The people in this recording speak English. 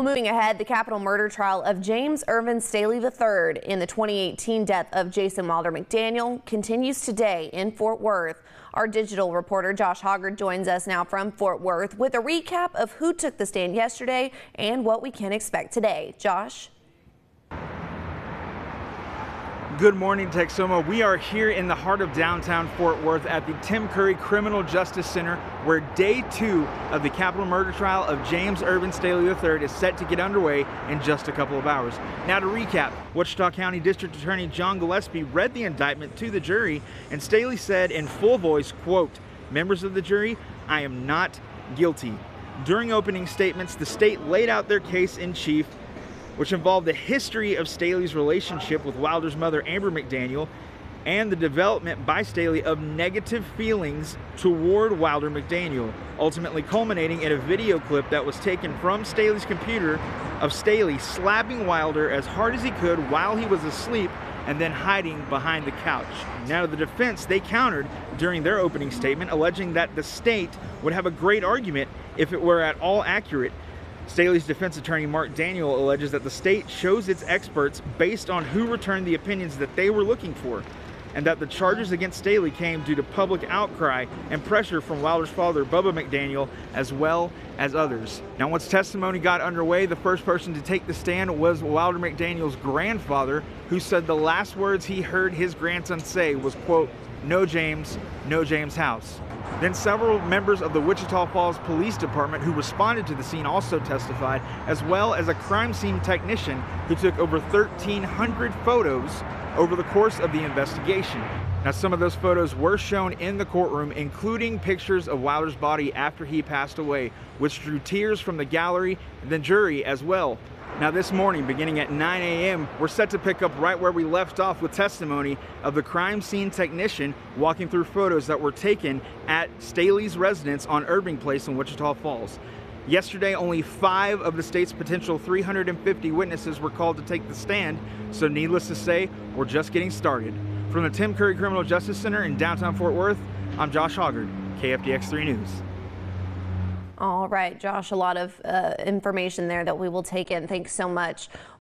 Well, moving ahead, the capital murder trial of James Irvin Staley III in the 2018 death of Jason Wilder McDaniel continues today in Fort Worth. Our digital reporter Josh Hoggard joins us now from Fort Worth with a recap of who took the stand yesterday and what we can expect today. Josh? Good morning, Texoma. We are here in the heart of downtown Fort Worth at the Tim Curry Criminal Justice Center, where day 2 of the capital murder trial of James Irvin Staley III is set to get underway in just a couple of hours. Now to recap, Wichita County District Attorney John Gillespie read the indictment to the jury, and Staley said in full voice, quote, "Members of the jury, I am not guilty." During opening statements, the state laid out their case in chief, which involved the history of Staley's relationship with Wilder's mother, Amber McDaniel, and the development by Staley of negative feelings toward Wilder McDaniel, ultimately culminating in a video clip that was taken from Staley's computer of Staley slapping Wilder as hard as he could while he was asleep and then hiding behind the couch. Now, the defense, they countered during their opening statement, alleging that the state would have a great argument if it were at all accurate. Staley's defense attorney, Mark Daniel, alleges that the state chose its experts based on who returned the opinions that they were looking for, and that the charges against Staley came due to public outcry and pressure from Wilder's father, Bubba McDaniel, as well as others. Now, once testimony got underway, the first person to take the stand was Wilder McDaniel's grandfather, who said the last words he heard his grandson say was, quote, "No James house." Then several members of the Wichita Falls Police Department who responded to the scene also testified, as well as a crime scene technician who took over 1,300 photos over the course of the investigation. Now, some of those photos were shown in the courtroom, including pictures of Wilder's body after he passed away, which drew tears from the gallery and the jury as well. Now, this morning, beginning at 9 a.m., we're set to pick up right where we left off with testimony of the crime scene technician walking through photos that were taken at Staley's residence on Irving Place in Wichita Falls. Yesterday, only 5 of the state's potential 350 witnesses were called to take the stand, so needless to say, we're just getting started. From the Tim Curry Criminal Justice Center in downtown Fort Worth, I'm Josh Hoggard, KFDX 3 News. All right, Josh, a lot of information there that we will take in. Thanks so much.